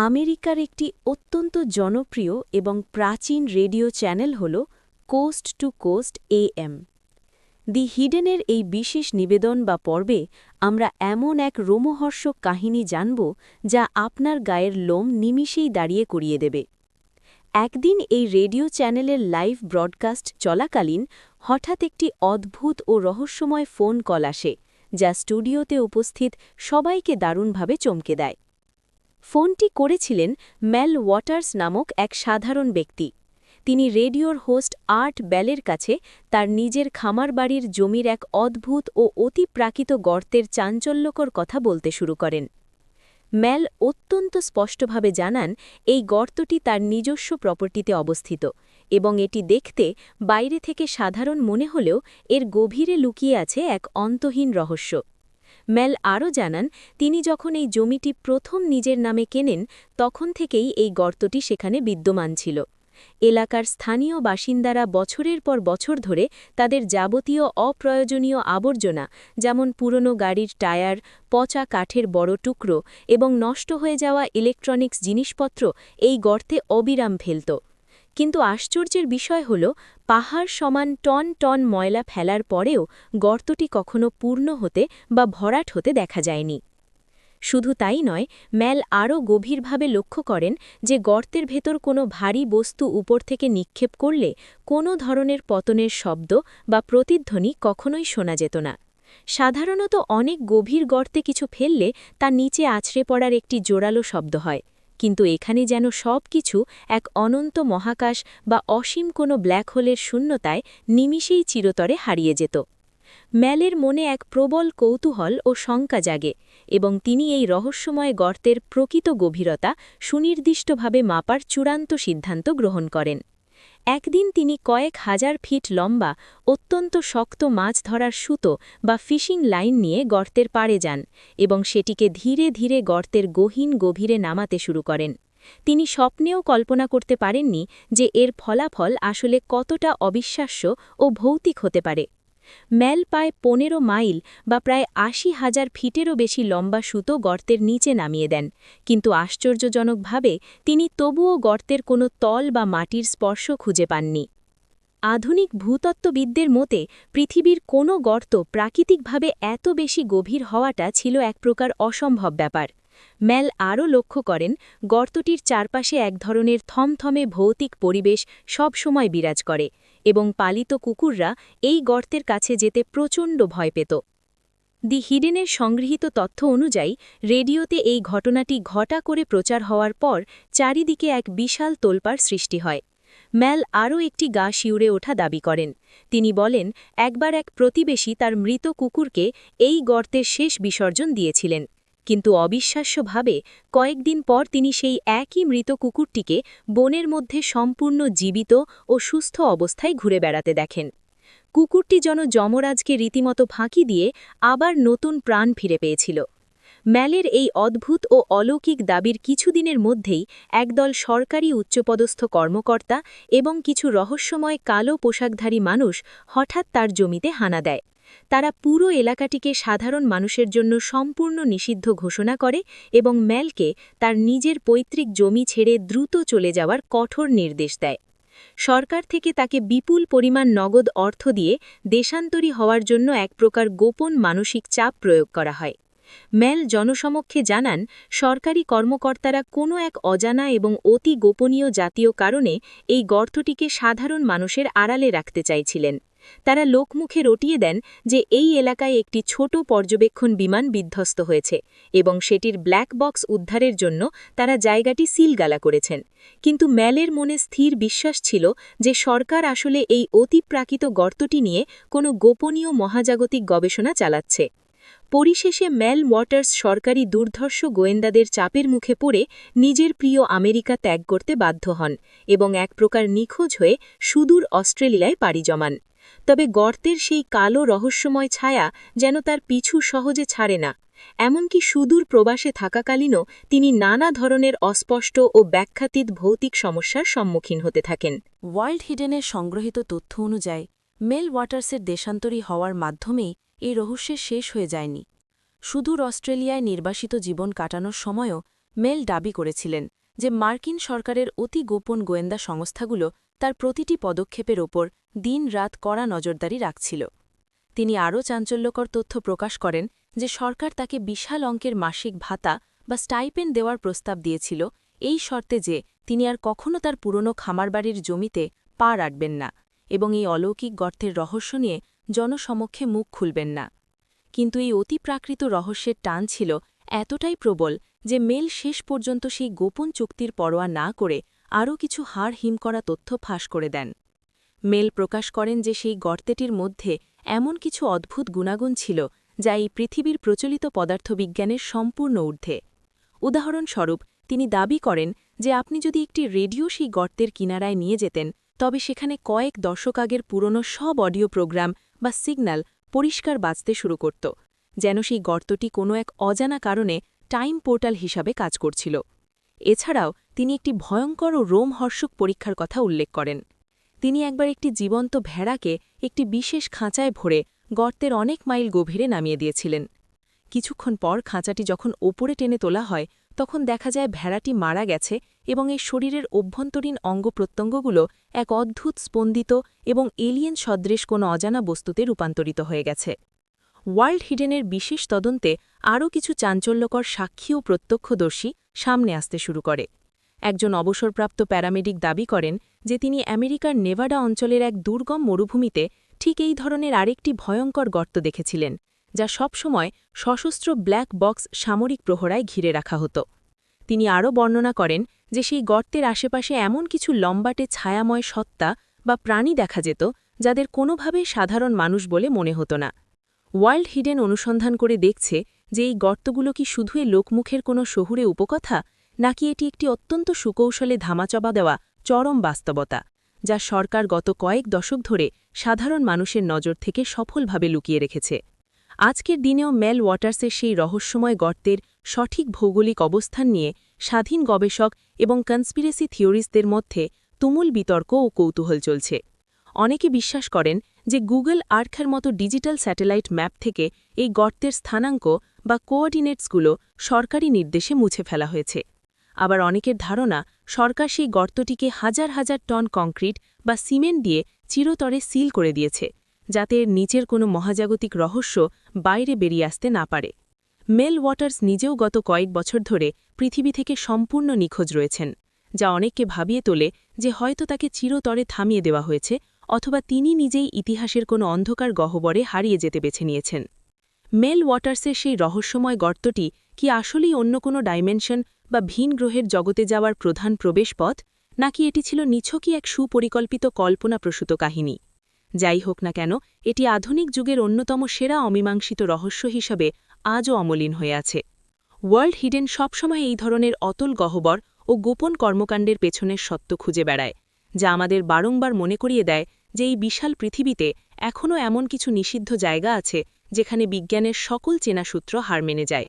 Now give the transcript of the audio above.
আমেরিকার একটি অত্যন্ত জনপ্রিয় এবং প্রাচীন রেডিও চ্যানেল হল কোস্ট টু কোস্ট এএম। দি হিডেনের এই বিশেষ নিবেদন বা পর্বে আমরা এমন এক রোমহর্ষক কাহিনী জানব যা আপনার গায়ের লোম নিমিষেই দাঁড়িয়ে করিয়ে দেবে। একদিন এই রেডিও চ্যানেলের লাইভ ব্রডকাস্ট চলাকালীন হঠাৎ একটি অদ্ভুত ও রহস্যময় ফোন কল আসে, যা স্টুডিওতে উপস্থিত সবাইকে দারুণভাবে চমকে দেয়। ফোনটি করেছিলেন মেল ওয়াটার্স নামক এক সাধারণ ব্যক্তি। তিনি রেডিওর হোস্ট আর্ট বেলের কাছে তার নিজের খামারবাড়ির জমির এক অদ্ভুত ও অতিপ্রাকৃত গর্তের চাঞ্চল্যকর কথা বলতে শুরু করেন। মেল অত্যন্ত স্পষ্টভাবে জানান এই গর্তটি তার নিজস্ব প্রপার্টিতে অবস্থিত এবং এটি দেখতে বাইরে থেকে সাধারণ মনে হলেও এর গভীরে লুকিয়ে আছে এক অন্তহীন রহস্য। মেল আরও জানান, তিনি যখন এই জমিটি প্রথম নিজের নামে কেনেন তখন থেকেই এই গর্তটি সেখানে বিদ্যমান ছিল। এলাকার স্থানীয় বাসিন্দারা বছরের পর বছর ধরে তাদের যাবতীয় অপ্রয়োজনীয় আবর্জনা, যেমন পুরনো গাড়ির টায়ার, পচা কাঠের বড় টুকরো এবং নষ্ট হয়ে যাওয়া ইলেকট্রনিক্স জিনিসপত্র এই গর্তে অবিরাম ফেলত। কিন্তু আশ্চর্যের বিষয় হল, পাহাড় সমান টন টন ময়লা ফেলার পরেও গর্তটি কখনো পূর্ণ হতে বা ভরাট হতে দেখা যায়নি। শুধু তাই নয়, মেল আরও গভীরভাবে লক্ষ্য করেন যে গর্তের ভেতর কোনো ভারী বস্তু উপর থেকে নিক্ষেপ করলে কোনো ধরনের পতনের শব্দ বা প্রতিধ্বনি কখনোই শোনা যেত না। সাধারণত অনেক গভীর গর্তে কিছু ফেললে তা নিচে আছড়ে পড়ার একটি জোরালো শব্দ হয়, কিন্তু এখানে যেন সব কিছু এক অনন্ত মহাকাশ বা অসীম কোনো ব্ল্যাক হোলের শূন্যতায় নিমিষেই চিরতরে হারিয়ে যেত। মেলের মনে এক প্রবল কৌতূহল ও শঙ্কা জাগে এবং তিনি এই রহস্যময় গর্তের প্রকৃত গভীরতা সুনির্দিষ্টভাবে মাপার চূড়ান্ত সিদ্ধান্ত গ্রহণ করেন। একদিন তিনি কয়েক হাজার ফিট লম্বা অত্যন্ত শক্ত মাছ ধরার সুতো বা ফিশিং লাইন নিয়ে গর্তের পাড়ে যান এবং সেটিকে ধীরে ধীরে গর্তের গহীন গভীরে নামাতে শুরু করেন। তিনি স্বপ্নেও কল্পনা করতে পারেননি যে এর ফলাফল আসলে কতটা অবিশ্বাস্য ও ভৌতিক হতে পারে। মেল প্রায় 15 মাইল বা প্রায় ৮০,০০০ ফিটেরও বেশি লম্বা সুতো গর্তের নিচে নামিয়ে দেন, কিন্তু আশ্চর্যজনকভাবে তিনি তবুও গর্তের কোনো তল বা মাটির স্পর্শ খুঁজে পাননি। আধুনিক ভূতত্ত্ববিদদের মতে পৃথিবীর কোনো গর্ত প্রাকৃতিকভাবে এত বেশি গভীর হওয়াটা ছিল এক প্রকার অসম্ভব ব্যাপার। মেল আরও লক্ষ্য করেন, গর্তটির চারপাশে এক ধরনের থমথমে ভৌতিক পরিবেশ সবসময় বিরাজ করে এবং পালিত কুকুররা এই গর্তের কাছে যেতে প্রচণ্ড ভয় পেত। দি হিডেনের সংগৃহীত তথ্য অনুযায়ী রেডিওতে এই ঘটনাটি ঘটা করে প্রচার হওয়ার পর চারিদিকে এক বিশাল তোলপাড় সৃষ্টি হয়। মেল আরও একটি গা শিউরে ওঠা দাবি করেন। তিনি বলেন, একবার এক প্রতিবেশী তার মৃত কুকুরকে এই গর্তের শেষ বিসর্জন দিয়েছিলেন, কিন্তু অবিশ্বাস্যভাবে কয়েকদিন পর তিনি সেই একই মৃত কুকুরটিকে বনের মধ্যে সম্পূর্ণ জীবিত ও সুস্থ অবস্থায় ঘুরে বেড়াতে দেখেন। কুকুরটি যেন যমরাজকে রীতিমতো ফাঁকি দিয়ে আবার নতুন প্রাণ ফিরে পেয়েছিল। মেলের এই অদ্ভুত ও অলৌকিক দাবির কিছুদিনের মধ্যেই একদল সরকারি উচ্চপদস্থ কর্মকর্তা এবং কিছু রহস্যময় কালো পোশাকধারী মানুষ হঠাৎ তার জমিতে হানা দেয়। তারা পুরো এলাকাটিকে সাধারণ মানুষের জন্য সম্পূর্ণ নিষিদ্ধ ঘোষণা করে এবং মেলকে তার নিজের পৈতৃক জমি ছেড়ে দ্রুত চলে যাওয়ার কঠোর নির্দেশ দেয়। সরকার থেকে তাকে বিপুল পরিমাণ নগদ অর্থ দিয়ে দেশান্তরী হওয়ার জন্য এক প্রকার গোপন মানসিক চাপ প্রয়োগ করা হয়। মেল জনসমক্ষে জানান, সরকারি কর্মকর্তারা কোনো এক অজানা এবং অতি গোপনীয় জাতীয় কারণে এই গর্তটিকে সাধারণ মানুষের আড়ালে রাখতে চাইছিলেন। তারা লোকমুখে রটিয়ে দেন যে এই এলাকায় একটি ছোট পর্যবেক্ষণ বিমান বিধ্বস্ত হয়েছে এবং সেটির ব্ল্যাক বক্স উদ্ধারের জন্য তারা জায়গাটি সিলগালা করেছেন। কিন্তু মেলের মনে স্থির বিশ্বাস ছিল যে সরকার আসলে এই অতিপ্রাকৃত গর্তটি নিয়ে কোনো গোপনীয় মহাজাগতিক গবেষণা চালাচ্ছে। পরিশেষে মেল ওয়াটার্স সরকারি দুর্ধর্ষ গোয়েন্দাদের চাপের মুখে পড়ে নিজের প্রিয় আমেরিকা ত্যাগ করতে বাধ্য হন এবং এক প্রকার নিখোঁজ হয়ে সুদূর অস্ট্রেলিয়ায় পাড়ি জমান। তবে গর্তের সেই কালো রহস্যময় ছায়া যেন তার পিছু সহজে ছাড়ে না। এমনকি সুদূর প্রবাসে থাকাকালীনও তিনি নানা ধরনের অস্পষ্ট ও ব্যাখ্যাতীত ভৌতিক সমস্যার সম্মুখীন হতে থাকেন। ওয়ার্ল্ড হিডেনের সংগ্রহীত তথ্য অনুযায়ী মেল ওয়াটার্সের দেশান্তরী হওয়ার মাধ্যমেই এই রহস্যের শেষ হয়ে যায়নি। সুদূর অস্ট্রেলিয়ায় নির্বাসিত জীবন কাটানোর সময়ও মেল দাবি করেছিলেন যে মার্কিন সরকারের অতি গোপন গোয়েন্দা সংস্থাগুলো তার প্রতিটি পদক্ষেপের ওপর দিন-রাত কড়া নজরদারি রাখছিল। তিনি আরও চাঞ্চল্যকর তথ্য প্রকাশ করেন যে সরকার তাকে বিশাল অঙ্কের মাসিক ভাতা বা স্টাইপেন্ড দেওয়ার প্রস্তাব দিয়েছিল এই শর্তে যে তিনি আর কখনও তার পুরনো খামারবাড়ির জমিতে পা রাখবেন না এবং এই অলৌকিক গর্তের রহস্য নিয়ে জনসমক্ষে মুখ খুলবেন না। কিন্তু এই অতিপ্রাকৃত রহস্যের টান ছিল এতটাই প্রবল যে মেল শেষ পর্যন্ত সেই গোপন চুক্তির পরোয়া না করে আরও কিছু হাড় হিম করা তথ্য ফাঁস করে দেন। মেল প্রকাশ করেন যে সেই গর্তেটির মধ্যে এমন কিছু অদ্ভুত গুণাগুণ ছিল যা এই পৃথিবীর প্রচলিত পদার্থবিজ্ঞানের সম্পূর্ণ ঊর্ধ্বে। উদাহরণস্বরূপ তিনি দাবি করেন যে আপনি যদি একটি রেডিও সেই গর্তের কিনারায় নিয়ে যেতেন তবে সেখানে কয়েক দশক আগের পুরনো সব অডিও প্রোগ্রাম বা সিগন্যাল পরিষ্কার বাজতে শুরু করত, যেন সেই গর্তটি কোনো এক অজানা কারণে টাইম পোর্টাল হিসাবে কাজ করছিল। এছাড়াও তিনি একটি ভয়ঙ্কর ও রোমহর্ষক পরীক্ষার কথা উল্লেখ করেন। তিনি একবার একটি জীবন্ত ভেড়াকে একটি বিশেষ খাঁচায় ভরে গর্তের অনেক মাইল গভীরে নামিয়ে দিয়েছিলেন। কিছুক্ষণ পর খাঁচাটি যখন ওপরে টেনে তোলা হয় তখন দেখা যায় ভেড়াটি মারা গেছে এবং এর শরীরের অভ্যন্তরীণ অঙ্গপ্রত্যঙ্গগুলো এক অদ্ভুত স্পন্দিত এবং এলিয়েন সদৃশ কোনো অজানা বস্তুতে রূপান্তরিত হয়ে গেছে। ওয়ার্ল্ড হিডেনের বিশেষ তদন্তে আরও কিছু চাঞ্চল্যকর সাক্ষী ও প্রত্যক্ষদর্শী সামনে আসতে শুরু করে। একজন অবসরপ্রাপ্ত প্যারামেডিক দাবি করেন যে তিনি আমেরিকার নেভাডা অঞ্চলের এক দুর্গম মরুভূমিতে ঠিক এই ধরনের আরেকটি ভয়ঙ্কর গর্ত দেখেছিলেন, যা সবসময় সশস্ত্র ব্ল্যাক বক্স সামরিক প্রহরায় ঘিরে রাখা হতো। তিনি আরও বর্ণনা করেন যে সেই গর্তের আশেপাশে এমন কিছু লম্বাটে ছায়াময় সত্তা বা প্রাণী দেখা যেত যাদের কোনোভাবেই সাধারণ মানুষ বলে মনে হতো না। ওয়ার্ল্ড হিডেন অনুসন্ধান করে দেখছে যে এই গর্তগুলো কি শুধু লোকমুখের কোনো শহুরে উপকথা, নাকি এটি একটি অত্যন্ত সুকৌশলে ধামাচাপা দেওয়া চরম বাস্তবতা, যা সরকার গত কয়েক দশক ধরে সাধারণ মানুষের নজর থেকে সফলভাবে লুকিয়ে রেখেছে। আজকের দিনেও মেল ওয়াটার্সের সেই রহস্যময় গর্তের সঠিক ভৌগোলিক অবস্থান নিয়ে স্বাধীন গবেষক এবং কনস্পিরেসি থিওরিস্টদের মধ্যে তুমুল বিতর্ক ও কৌতূহল চলছে। অনেকে বিশ্বাস করেন যে গুগল আর্থের মতো ডিজিটাল স্যাটেলাইট ম্যাপ থেকে এই গর্তের স্থানাঙ্ক বা কোঅর্ডিনেটসগুলো সরকারি নির্দেশে মুছে ফেলা হয়েছে। আবার অনেকের ধারণা সরকার সেই গর্তটিকে হাজার হাজার টন কংক্রিট বা সিমেন্ট দিয়ে চিরতরে সিল করে দিয়েছে, যাতে এর নিচের কোনো মহাজাগতিক রহস্য বাইরে বেরিয়ে আসতে না পারে। মেল ওয়াটার্স নিজেও গত কয়েক বছর ধরে পৃথিবী থেকে সম্পূর্ণ নিখোঁজ রয়েছেন, যা অনেককে ভাবিয়ে তোলে যে হয়তো তাকে চিরতরে থামিয়ে দেওয়া হয়েছে অথবা তিনি নিজেই ইতিহাসের কোনো অন্ধকার গহ্বরে হারিয়ে যেতে বেছে নিয়েছেন। মেল ওয়াটার্সের সেই রহস্যময় গর্তটি কি আসলেই অন্য কোনো ডাইমেনশন বা ভিন গ্রহের জগতে যাওয়ার প্রধান প্রবেশপথ, নাকি এটি ছিল নিছকই এক সুপরিকল্পিত কল্পনাপ্রসূত কাহিনী? যাই হোক না কেন, এটি আধুনিক যুগের অন্যতম সেরা অমীমাংসিত রহস্য হিসাবে আজও অমলিন হয়ে আছে। ওয়ার্ল্ড হিডেন সবসময় এই ধরনের অতল গহ্বর ও গোপন কর্মকাণ্ডের পেছনের সত্য খুঁজে বেড়ায়, যা আমাদের বারংবার মনে করিয়ে দেয় যে এই বিশাল পৃথিবীতে এখনও এমন কিছু নিষিদ্ধ জায়গা আছে যেখানে বিজ্ঞানের সকল চেনা সূত্র হার মেনে যায়।